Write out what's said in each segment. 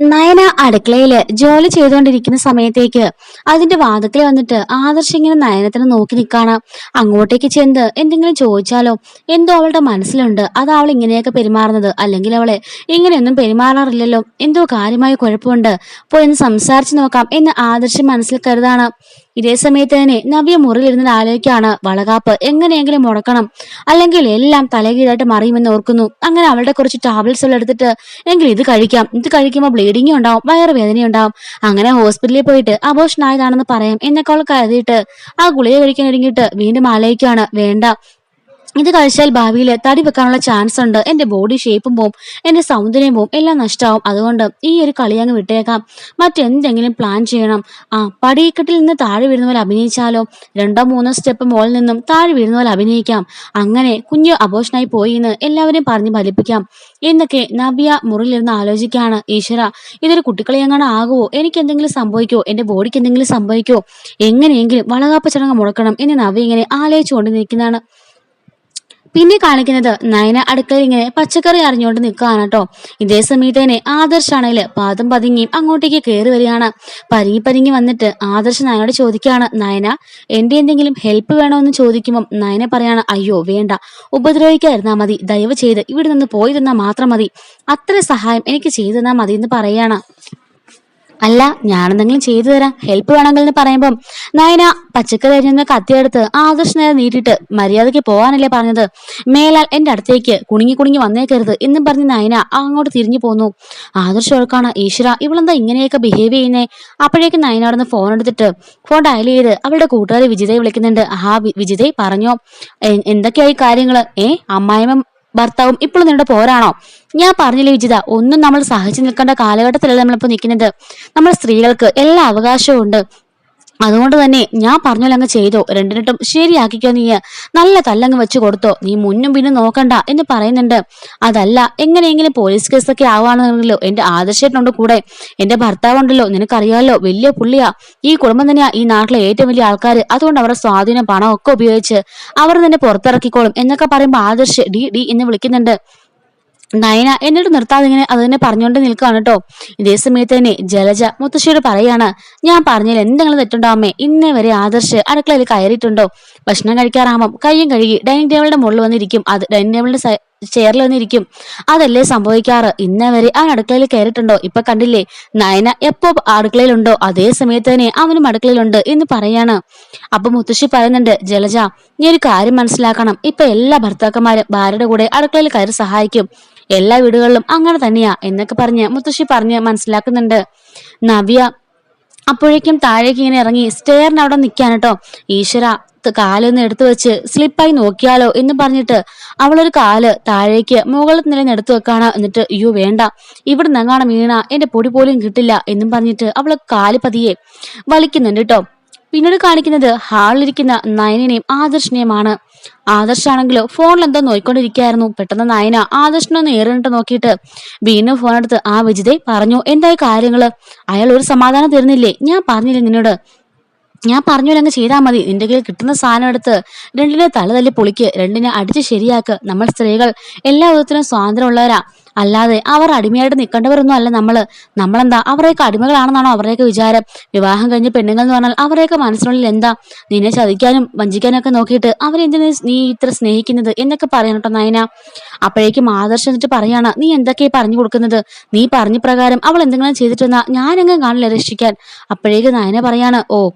നയന അടുക്കളയില് ജോലി ചെയ്തുകൊണ്ടിരിക്കുന്ന സമയത്തേക്ക് അതിന്റെ വാതിക്കൽ വന്നിട്ട് ആദർശ് ഇങ്ങനെ നയനത്തിനെ നോക്കി നിൽക്കാണ്. അങ്ങോട്ടേക്ക് ചെന്ന് എന്തെങ്കിലും ചോദിച്ചാലോ, എന്തോ അവളുടെ മനസ്സിലുണ്ട്. അത് അവൾ ഇങ്ങനെയൊക്കെ പെരുമാറുന്നത്, അല്ലെങ്കിൽ അവളെ ഇങ്ങനെയൊന്നും പെരുമാറാറില്ലല്ലോ, എന്തോ കാര്യമായ കുഴപ്പമുണ്ട്, പോയി ഒന്ന് സംസാരിച്ചു നോക്കാം എന്ന് ആദർശ് മനസ്സിൽ കരുതാണ്. ഇതേ സമയത്ത് തന്നെ നവ്യ മുറിയിലിരുന്ന് ആലോചിക്കാണ്. വളകാപ്പ് എങ്ങനെയെങ്കിലും മുടക്കണം, അല്ലെങ്കിൽ എല്ലാം തലകീഴായിട്ട് മറിയുമെന്ന് ഓർക്കുന്നു. അങ്ങനെ അവളുടെ കുറച്ച് ടാബ്ലറ്റ്സ് എല്ലാം എടുത്തിട്ട് എങ്കിൽ ഇത് കഴിക്കാം, ഇത് കഴിക്കുമ്പോൾ ബ്ലീഡിങ്ങും ഉണ്ടാവും, വയറുവേദനയും ഉണ്ടാവും, അങ്ങനെ ഹോസ്പിറ്റലിൽ പോയിട്ട് അബോർഷൻ ആയതാണെന്ന് പറയാം എന്നൊക്കെ അവൾ കരുതിയിട്ട് ആ ഗുളിക കഴിക്കാൻ ഒരുങ്ങിയിട്ട് വീണ്ടും ആലോചിക്കുകയാണ്, വേണ്ട, ഇത് കഴിച്ചാൽ ഭാവിയിൽ തടി വെക്കാനുള്ള ചാൻസ് ഉണ്ട്, എന്റെ ബോഡി ഷേപ്പും പോവും, എന്റെ സൗന്ദര്യം പോവും, എല്ലാം നഷ്ടമാവും, അതുകൊണ്ട് ഈ ഒരു കളി അങ്ങ് വിട്ടേക്കാം, മറ്റെന്തെങ്കിലും പ്ലാൻ ചെയ്യണം. പടിക്കെട്ടിൽ നിന്ന് താഴെ വീഴുന്ന പോലെ അഭിനയിച്ചാലോ, 2-3 സ്റ്റെപ്പ് മുകളിൽ നിന്നും താഴെ വീഴുന്ന പോലെ അഭിനയിക്കാം, അങ്ങനെ കുഞ്ഞ് അബോഷനായി പോയി എന്ന് എല്ലാവരെയും പറഞ്ഞ് ഫലിപ്പിക്കാം എന്നൊക്കെ നവ്യ മുറിയിലിരുന്ന് ആലോചിക്കുകയാണ്. ഈശ്വര, ഇതൊരു കുട്ടിക്കളി എങ്ങനെ ആകുമോ, എനിക്ക് എന്തെങ്കിലും സംഭവിക്കോ, എന്റെ ബോഡിക്ക് എന്തെങ്കിലും സംഭവിക്കോ, എങ്ങനെയെങ്കിലും വളകാപ്പ് ചടങ്ങ് മുടക്കണം എന്ന് നവ്യ ഇങ്ങനെ ആലോചിച്ചുകൊണ്ട് നിൽക്കുന്നതാണ്. പിന്നെ കാണിക്കുന്നത് നയന അടുക്കളയിൽ ഇങ്ങനെ പച്ചക്കറി അറിഞ്ഞുകൊണ്ട് നിൽക്കുകയാണ് കേട്ടോ. ഇതേ സമയത്ത് തന്നെ ആദർശാണേല് പാദം പതുങ്ങിയും അങ്ങോട്ടേക്ക് കയറി വരികയാണ്. പതുങ്ങി വന്നിട്ട് ആദർശ് നയനോട് ചോദിക്കുകയാണ്, നയന എന്റെ എന്തെങ്കിലും ഹെൽപ്പ് വേണോ എന്ന് ചോദിക്കുമ്പോൾ നയന പറയാണ്, അയ്യോ വേണ്ട, ഉപദ്രവിക്കാതിരുന്നാ മതി, ദയവ് ചെയ്ത് ഇവിടെ നിന്ന് പോയി തന്നാൽ മാത്രം മതി, അത്ര സഹായം എനിക്ക് ചെയ്തു തന്നാൽ മതി എന്ന് പറയാണ്. അല്ല, ഞാനെന്തെങ്കിലും ചെയ്തു തരാം, ഹെൽപ്പ് വേണമെങ്കിൽ എന്ന് പറയുമ്പം നയന പച്ചക്കറി അരിഞ്ഞ കത്തിയെടുത്ത് ആദർശ് നേരെ നീട്ടിട്ട്, മര്യാദയ്ക്ക് പോകാനല്ലേ പറഞ്ഞത്, മേലാൽ എന്റെ അടുത്തേക്ക് കുണുങ്ങി വന്നേക്കരുത് എന്നും പറഞ്ഞ് നയന അങ്ങോട്ട് തിരിഞ്ഞു പോന്നു. ആദർശ് ഓർക്കാണ്, ഈശ്വര ഇവളെന്താ ഇങ്ങനെയൊക്കെ ബിഹേവ് ചെയ്യുന്നേ. അപ്പോഴേക്കും നയന അവിടെ നിന്ന് ഫോൺ എടുത്തിട്ട് ഫോൺ ഡയൽ ചെയ്ത് അവളുടെ കൂട്ടുകാരി വിജിതയെ വിളിക്കുന്നുണ്ട്. വിജിതയെ പറഞ്ഞോ, എന്തൊക്കെയായി കാര്യങ്ങള്? അമ്മായിമ്മ ഭർത്താവും ഇപ്പോഴും നിങ്ങളുടെ പോരാണോ? ഞാൻ പറഞ്ഞില്ലേ വിജിത, ഒന്നും നമ്മൾ സഹിച്ചു നിൽക്കേണ്ട കാലഘട്ടത്തിലല്ല നമ്മളിപ്പോ നിൽക്കുന്നത്. നമ്മൾ സ്ത്രീകൾക്ക് എല്ലാ അവകാശവും ഉണ്ട്, അതുകൊണ്ട് തന്നെ ഞാൻ പറഞ്ഞോലെ അങ്ങ് ചെയ്തോ, രണ്ടിനിട്ടും ശരിയാക്കിക്കോ, നീ നല്ല തല്ലങ്ങ് വെച്ച് കൊടുത്തോ, നീ മുന്നും പിന്നും നോക്കണ്ട എന്ന് പറയുന്നുണ്ട്. അതല്ല, എങ്ങനെയെങ്കിലും പോലീസ് കേസൊക്കെ ആവാണെന്നുണ്ടല്ലോ, എന്റെ ആദർശേട്ടനുണ്ട് കൂടെ, എന്റെ ഭർത്താവുണ്ടല്ലോ, നിനക്കറിയാമല്ലോ, വലിയ പുള്ളിയാ, ഈ കുടുംബം തന്നെയാ ഈ നാട്ടിലെ ഏറ്റവും വലിയ ആൾക്കാര്, അതുകൊണ്ട് അവരുടെ സ്വാധീനം പണം ഒക്കെ ഉപയോഗിച്ച് അവർ തന്നെ പുറത്തിറക്കിക്കോളും എന്നൊക്കെ പറയുമ്പോൾ ആദർശ് ഡി എന്ന് വിളിക്കുന്നുണ്ട്. നയന എന്നിട്ട് നിർത്താതെ ഇങ്ങനെ അത് തന്നെ പറഞ്ഞുകൊണ്ട് നിൽക്കുകയാണ് കേട്ടോ. ഇതേ സമയത്ത് തന്നെ ജലജ മുത്തശ്ശിയോട് പറയാണ്, ഞാൻ പറഞ്ഞതിൽ എന്തെങ്കിലും തെറ്റുണ്ടോ അമ്മേ, ഇന്നേ വരെ ആദർശ് അടുക്കളയിൽ കയറിയിട്ടുണ്ടോ? ഭക്ഷണം കഴിക്കാറാകുമ്പം കയ്യും കഴുകി ഡൈനിങ് ടേബിളിന്റെ മുകളിൽ വന്നിരിക്കും, അത് ഡൈനിങ് ടേബിളിന്റെ ചെയറിൽ വന്നിരിക്കും, അതല്ലേ സംഭവിക്കാറ്. ഇന്നേ വരെ അവൻ അടുക്കളയിൽ കയറിയിട്ടുണ്ടോ? ഇപ്പൊ കണ്ടില്ലേ, നയന എപ്പോ അടുക്കളയിലുണ്ടോ അതേ സമയത്ത് തന്നെ അവനും അടുക്കളയിലുണ്ട് എന്ന് പറയാണ്. അപ്പൊ മുത്തശ്ശി പറയുന്നുണ്ട്, ജലജ നീ ഒരു കാര്യം മനസ്സിലാക്കണം, ഇപ്പൊ എല്ലാ ഭർത്താക്കന്മാരും ഭാര്യയുടെ കൂടെ അടുക്കളയിൽ കയറി സഹായിക്കും, എല്ലാ വീടുകളിലും അങ്ങനെ തന്നെയാ എന്നൊക്കെ പറഞ്ഞ് മുത്തശ്ശി പറഞ്ഞ് മനസ്സിലാക്കുന്നുണ്ട്. നവ്യ അപ്പോഴേക്കും താഴേക്ക് ഇങ്ങനെ ഇറങ്ങി സ്റ്റെയറിന് അവിടെ നിൽക്കാൻ കേട്ടോ. ഈശ്വര, കാലൊന്ന് എടുത്തു വെച്ച് സ്ലിപ്പായി നോക്കിയാലോ എന്ന് പറഞ്ഞിട്ട് അവളൊരു കാല് താഴേക്ക് മുകളിൽ നിലയിൽ എടുത്തു വെക്കാണ്. എന്നിട്ട് അയ്യോ വേണ്ട, ഇവിടെ നിന്നെങ്ങാണ് വീണ എന്റെ പൊടി പോലും കിട്ടില്ല എന്നും പറഞ്ഞിട്ട് അവള് കാല് പതിയെ വലിക്കുന്നുണ്ട് കേട്ടോ. പിന്നീട് കാണിക്കുന്നത് ഹാളിലിരിക്കുന്ന നയനെയും ആദർശിനെയുമാണ്. ആദർശാണെങ്കിലോ ഫോണിൽ എന്തോ നോയിക്കൊണ്ടിരിക്കുകയായിരുന്നു. പെട്ടെന്ന് നയന ആദർശിനൊന്ന് ഏറിട്ട് നോക്കിയിട്ട് വീണ്ടും ഫോൺ എടുത്ത്, വിജിതേ പറഞ്ഞു, എന്തായി കാര്യങ്ങള്? അയാൾ ഒരു സമാധാനം തരുന്നില്ലേ? ഞാൻ പറഞ്ഞില്ലേ നിന്നോട്, ഞാൻ പറഞ്ഞോലെ അങ്ങ് ചെയ്താൽ മതി, നിന്റെ കയ്യിൽ കിട്ടുന്ന സാധനം എടുത്ത് രണ്ടിനെ തലതല്ലി പൊളിക്ക്, രണ്ടിനെ അടിച്ച് ശരിയാക്ക്. നമ്മൾ സ്ത്രീകൾ എല്ലാ വിധത്തിലും സ്വാതന്ത്ര്യമുള്ളവരാ, അല്ലാതെ അവർ അടിമയായിട്ട് നിൽക്കേണ്ടവരൊന്നും അല്ല നമ്മളെന്താ അവരെയൊക്കെ അടിമകളാണെന്നാണോ അവരുടെയൊക്കെ വിചാരം? വിവാഹം കഴിഞ്ഞ പെണ്ണുങ്ങൾ എന്ന് പറഞ്ഞാൽ അവരെയൊക്കെ മനസ്സിനുള്ളിൽ എന്താ, നിന്നെ ചതിക്കാനും വഞ്ചിക്കാനും ഒക്കെ നോക്കിയിട്ട് അവരെന്തിനു നീ ഇത്ര സ്നേഹിക്കുന്നത് എന്നൊക്കെ പറയണട്ടോ നയന. അപ്പോഴേക്കും ആദർശ് എന്നിട്ട് പറയാണ്, നീ എന്തൊക്കെയാ പറഞ്ഞു കൊടുക്കുന്നത്? നീ പറഞ്ഞ പ്രകാരം അവൾ എന്തെങ്കിലും ചെയ്തിട്ടെന്നാ ഞാനെങ്കിലും കാണില്ല രക്ഷിക്കാൻ. അപ്പോഴേക്കും നയന പറയാണ്,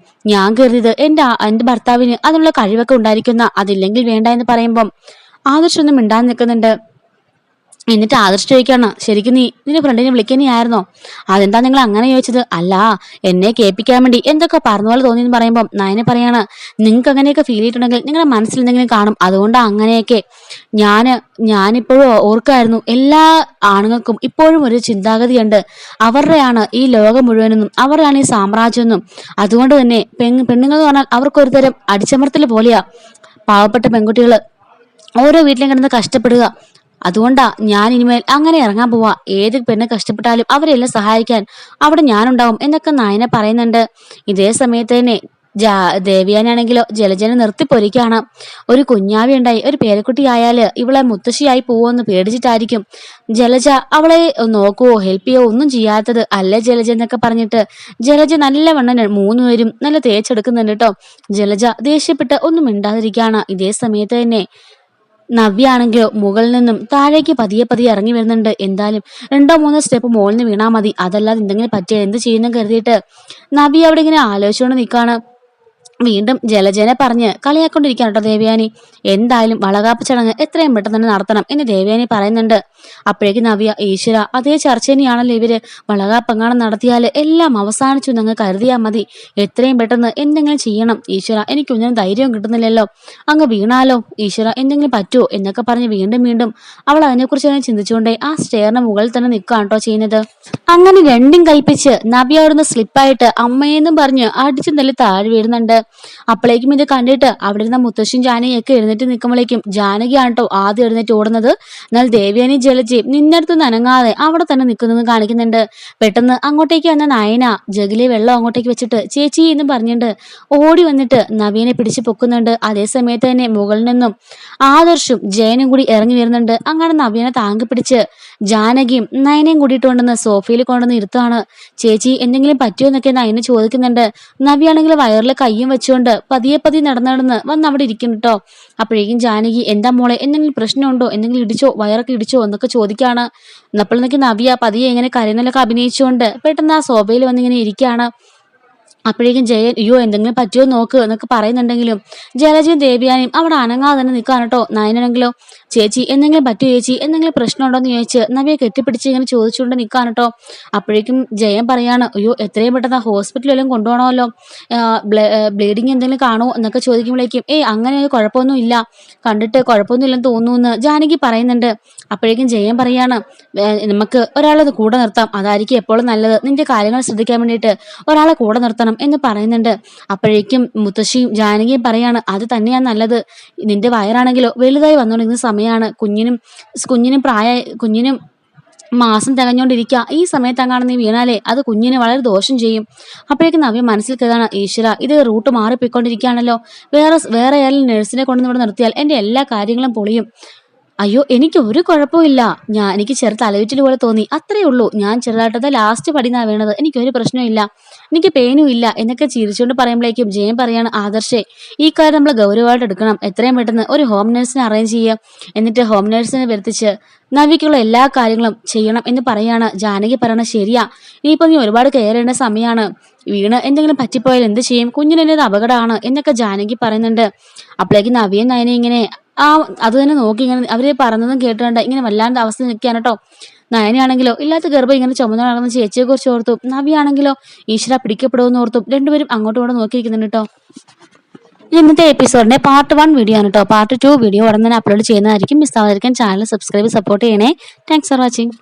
ഞാൻ കരുതിയത് എന്റെ ഭർത്താവിന് അതിനുള്ള കഴിവൊക്കെ ഉണ്ടായിരിക്കുന്ന, അതില്ലെങ്കിൽ വേണ്ട എന്ന് പറയുമ്പം ആദർശൊന്നും മിണ്ടാൻ നിൽക്കുന്നുണ്ട്. എന്നിട്ട് ആദർശ് ചോദിക്കാണ്, ശരിക്കും നീ നിന്റെ ഫ്രണ്ടിനെ വിളിക്കുന്നതായിരുന്നോ? അതെന്താ നിങ്ങൾ അങ്ങനെ ചോദിച്ചത്? അല്ല, എന്നെ കേൾപ്പിക്കാൻ വേണ്ടി എന്തൊക്കെ പറഞ്ഞ പോലെ തോന്നിയെന്ന് പറയുമ്പം നയനെ പറയാണ്, നിങ്ങൾക്ക് അങ്ങനെയൊക്കെ ഫീൽ ചെയ്തിട്ടുണ്ടെങ്കിൽ നിങ്ങളുടെ മനസ്സിൽ എന്തെങ്കിലും കാണും, അതുകൊണ്ടാ അങ്ങനെയൊക്കെ. ഞാനിപ്പോഴും ഓർക്കായിരുന്നു, എല്ലാ ആണുങ്ങൾക്കും ഇപ്പോഴും ഒരു ചിന്താഗതിയുണ്ട്, അവരുടെയാണ് ഈ ലോകം മുഴുവനെന്നും, അവരുടെയാണ് ഈ സാമ്രാജ്യം എന്നും. അതുകൊണ്ട് തന്നെ പെണ്ണുങ്ങൾ എന്ന് പറഞ്ഞാൽ അവർക്കൊരു തരം അടിച്ചമർത്തൽ പോലെയാ. പാവപ്പെട്ട പെൺകുട്ടികള് ഓരോ വീട്ടിലും കിടന്ന് കഷ്ടപ്പെടുക, അതുകൊണ്ടാ ഞാൻ ഇനിമേൽ അങ്ങനെ ഇറങ്ങാൻ പോവാ. ഏത് പെണ്ണ് കഷ്ടപ്പെട്ടാലും അവരെല്ലാം സഹായിക്കാൻ അവിടെ ഞാനുണ്ടാവും എന്നൊക്കെ നയന പറയുന്നുണ്ട്. ഇതേ സമയത്ത് തന്നെ ദേവയാനാണെങ്കിലോ ജലജനെ നിർത്തിപ്പൊരിക്കാണ്. ഒരു കുഞ്ഞാവി ഉണ്ടായി ഒരു പേരക്കുട്ടി ആയാല് ഇവളെ മുത്തശ്ശിയായി പോവോന്ന് പേടിച്ചിട്ടായിരിക്കും ജലജ അവളെ നോക്കുവോ ഹെൽപ്പ് ചെയ്യോ ഒന്നും ചെയ്യാത്തത്. അല്ലേ ജലജ എന്നൊക്കെ പറഞ്ഞിട്ട് ജലജ നല്ലവണ്ണം മൂന്നുപേരും നല്ല തേച്ചെടുക്കുന്നുണ്ട് കേട്ടോ. ജലജ ദേഷ്യപ്പെട്ട് ഒന്നും മിണ്ടാതിരിക്കാണ്. ഇതേ സമയത്ത് തന്നെ നവ്യ ആണെങ്കിലോ മുകളിൽ നിന്നും താഴേക്ക് പതിയെ പതിയെ ഇറങ്ങി വരുന്നുണ്ട്. എന്തായാലും 2-3 സ്റ്റെപ്പ് മുകളിൽ നിന്ന് വീണാ മതി, അതല്ലാതെ എന്തെങ്കിലും പറ്റിയ എന്ത് ചെയ്യുന്നു കരുതിയിട്ട് നവ്യ അവിടെ ഇങ്ങനെ ആലോചിച്ചുകൊണ്ട് നിൽക്കാണ്. വീണ്ടും ജലജനെ പറഞ്ഞ് കളിയാക്കൊണ്ടിരിക്കുകയാണ് കേട്ടോ ദേവയാനി. എന്തായാലും വളകാപ്പ് ചടങ്ങ് എത്രയും പെട്ടെന്ന് തന്നെ നടത്തണം എന്ന് ദേവയാനി പറയുന്നുണ്ട്. അപ്പോഴേക്ക് നവ്യ, ഈശ്വര അതേ ചർച്ച തന്നെയാണല്ലോ ഇവര്, വളകാപ്പെങ്ങാനും നടത്തിയാൽ എല്ലാം അവസാനിച്ചു എന്നങ്ങ് കരുതിയാൽ മതി, എത്രയും പെട്ടെന്ന് എന്തെങ്കിലും ചെയ്യണം ഈശ്വര, എനിക്കൊന്നിനും ധൈര്യം കിട്ടുന്നില്ലല്ലോ, അങ്ങ് വീണാലോ ഈശ്വര, എന്തെങ്കിലും പറ്റുമോ എന്നൊക്കെ പറഞ്ഞ് വീണ്ടും വീണ്ടും അവൾ അതിനെക്കുറിച്ച് തന്നെ ചിന്തിച്ചുകൊണ്ടേ ആ സ്റ്റെയറിന് മുകളിൽ തന്നെ നിൽക്കുകയാണ് കേട്ടോ ചെയ്യുന്നത്. അങ്ങനെ രണ്ടും കൽപ്പിച്ച് നവ്യ അവിടുന്ന് സ്ലിപ്പായിട്ട് അമ്മയെന്നും പറഞ്ഞ് അടിച്ചു തല്ലി താഴെ വീഴുന്നുണ്ട്. അപ്പോഴേക്കും ഇത് കണ്ടിട്ട് അവിടെ ഇരുന്ന മുത്തശ്ശിയും ജാനകിയൊക്കെ എഴുന്നേറ്റ് നിൽക്കുമ്പോഴേക്കും ജാനകിയാണ് കേട്ടോ ആദ്യം എഴുന്നേറ്റ് ഓടുന്നത്. എന്നാൽ ദേവയാനി ജലജയും നിന്നടുത്ത് നനങ്ങാതെ അവിടെ തന്നെ നിൽക്കുന്നത് കാണിക്കുന്നുണ്ട്. പെട്ടെന്ന് അങ്ങോട്ടേക്ക് വന്ന നയന ജഗിലെ വെള്ളം അങ്ങോട്ടേക്ക് വെച്ചിട്ട് ചേച്ചി എന്ന് പറഞ്ഞിട്ട് ഓടി വന്നിട്ട് നവ്യനെ പിടിച്ച് പൊക്കുന്നുണ്ട്. അതേ സമയത്ത് തന്നെ മുകളിൽ നിന്നും ആദർശും ജയനും കൂടി ഇറങ്ങി വരുന്നുണ്ട്. അങ്ങനെ നവ്യനെ താങ്കി പിടിച്ച് ജാനകിയും നയനയും കൂടിയിട്ട് കൊണ്ടുവന്ന് സോഫയിൽ കൊണ്ടുവന്ന് ഇരുത്താണ്. ചേച്ചി എന്തെങ്കിലും പറ്റുമോ എന്നൊക്കെ നയന ചോദിക്കുന്നുണ്ട്. നവ്യാണെങ്കിൽ വയറിൽ കയ്യും വെച്ചുകൊണ്ട് പതിയെ പതിയെ നടന്ന് വന്ന് അവിടെ ഇരിക്കുന്നു കേട്ടോ. അപ്പോഴേക്കും ജാനകി, എന്താ മോളെ എന്തെങ്കിലും പ്രശ്നമുണ്ടോ, എന്തെങ്കിലും ഇടിച്ചോ, വയറൊക്കെ ഇടിച്ചോ എന്നൊക്കെ ചോദിക്കാണ്. എന്നപ്പോഴേക്ക് നവ്യ പതിയെ ഇങ്ങനെ കരയുന്നതിലൊക്കെ അഭിനയിച്ചുകൊണ്ട് പെട്ടെന്ന് ആ സോഫയിൽ വന്നിങ്ങനെ ഇരിക്കുകയാണ്. അപ്പോഴേക്കും ജയൻ, അയ്യോ എന്തെങ്കിലും പറ്റുമോ നോക്ക് എന്നൊക്കെ പറയുന്നുണ്ടെങ്കിലും ജലജയും ദേവയാനിയും അവിടെ അനങ്ങാതെ തന്നെ നിൽക്കാണ് കേട്ടോ. നയനാണെങ്കിലോ, ചേച്ചി എന്തെങ്കിലും പറ്റുമോ, ചേച്ചി എന്തെങ്കിലും പ്രശ്നമുണ്ടോ എന്ന് ചോദിച്ച് നവ്യയെ കെട്ടിപ്പിടിച്ച് ഇങ്ങനെ ചോദിച്ചുകൊണ്ട് നിൽക്കാണ് കേട്ടോ. അപ്പോഴേക്കും ജയൻ പറയാണ്, അയ്യോ എത്രയും പെട്ടെന്ന് ഹോസ്പിറ്റലിലും കൊണ്ടുപോകണമല്ലോ, ബ്ലീഡിങ് എന്തെങ്കിലും കാണുമോ എന്നൊക്കെ ചോദിക്കുമ്പോഴേക്കും അങ്ങനെ കുഴപ്പമൊന്നും ഇല്ല, കണ്ടിട്ട് കുഴപ്പമൊന്നും ഇല്ലെന്ന് തോന്നുന്നു എന്ന് ജാനകി പറയുന്നുണ്ട്. അപ്പോഴേക്കും ജയൻ പറയാണ്, നമുക്ക് ഒരാളത് കൂടെ നിർത്താം, അതായിരിക്കും എപ്പോഴും നല്ലത്, നിന്റെ കാര്യങ്ങൾ ശ്രദ്ധിക്കാൻ വേണ്ടിയിട്ട് ഒരാളെ കൂടെ നിർത്തണം എന്ന് പറയുന്നുണ്ട്. അപ്പോഴേക്കും മുത്തശ്ശിയും ജാനകിയും പറയാണ്, അത് തന്നെയാണ് നല്ലത്, നിന്റെ വയറാണെങ്കിലോ വലുതായി വന്നുകൊണ്ടിരുന്ന സമയമാണ്, കുഞ്ഞിനും മാസം തികഞ്ഞോണ്ടിരിക്കുക, ഈ സമയത്ത് അങ്ങാണ് നീ വീണാലേ അത് കുഞ്ഞിന് വളരെ ദോഷം ചെയ്യും. അപ്പോഴേക്കും നവ്യ മനസ്സിൽ കയറാണ്, ഈശ്വര ഇത് റൂട്ട് മാറിപ്പോയിക്കൊണ്ടിരിക്കുകയാണല്ലോ, വേറെ ആരെങ്കിലും നഴ്സിനെ കൊണ്ടുവന്ന് ഇവിടെ നിർത്തിയാൽ എന്റെ എല്ലാ കാര്യങ്ങളും പൊളിയും. അയ്യോ എനിക്ക് ഒരു കുഴപ്പമില്ല, എനിക്ക് ചെറു തലവിറ്റൽ പോലെ തോന്നി, അത്രേ ഉള്ളൂ, ഞാൻ ചെറുതായിട്ടത് ലാസ്റ്റ് പടിന്നാ വീണത്, എനിക്കൊരു പ്രശ്നമില്ല, എനിക്ക് പെയിനും ഇല്ല എന്നൊക്കെ ചിരിച്ചുകൊണ്ട് പറയുമ്പോഴേക്കും ജയൻ പറയാണ്, ആദർശേ ഈ കാര്യം നമ്മൾ ഗൗരവമായിട്ട് എടുക്കണം, എത്രയും പെട്ടെന്ന് ഒരു ഹോം നഴ്സിനെ അറേഞ്ച് ചെയ്യുക, എന്നിട്ട് ഹോം നഴ്സിനെ വരുത്തിച്ച് നവിക്കുള്ള എല്ലാ കാര്യങ്ങളും ചെയ്യണം എന്ന് പറയാണ്. ജാനകി പറയണ ശരിയാ, ഇനിയിപ്പോ നീ ഒരുപാട് കെയർ ചെയ്യേണ്ട സമയമാണ്, വീണ് എന്തെങ്കിലും പറ്റിപ്പോയാൽ എന്ത് ചെയ്യും, കുഞ്ഞിനെന്നത് അപകടമാണ് എന്നൊക്കെ ജാനകി പറയുന്നുണ്ട്. അപ്പോഴേക്കും നവിയും നയനെ ഇങ്ങനെ അത് തന്നെ നോക്കി ഇങ്ങനെ അവര് പറഞ്ഞതും കേട്ടുകൊണ്ട് ഇങ്ങനെ വല്ലാണ്ട് അവസ്ഥ നിൽക്കുകയാണ് കേട്ടോ. നയനാണെങ്കിലോ ഇല്ലാത്ത ഗർഭം ഇങ്ങനെ ചുമന്നു നടക്കുന്ന ചേച്ചിയെ കുറിച്ച് ഓർത്തും നവ്യാണെങ്കിലോ ഈശ്വര പിടിക്കപ്പെടുമെന്ന് ഓർത്തും രണ്ടുപേരും അങ്ങോട്ടും ഇങ്ങോട്ടും നോക്കിയിരിക്കുന്നുണ്ട് കേട്ടോ. ഇന്നത്തെ എപ്പിസോഡിന്റെ പാർട്ട് 1 വീഡിയോ ആണ് കേട്ടോ. പാർട്ട് 2 വീഡിയോ ഉടൻ തന്നെ അപ്ലോഡ് ചെയ്യുന്നതായിരിക്കും. മിസ് ആവാതിരിക്കാൻ ചാനൽ സബ്സ്ക്രൈബ് സപ്പോർട്ട് ചെയ്യണേ. Thanks for watching.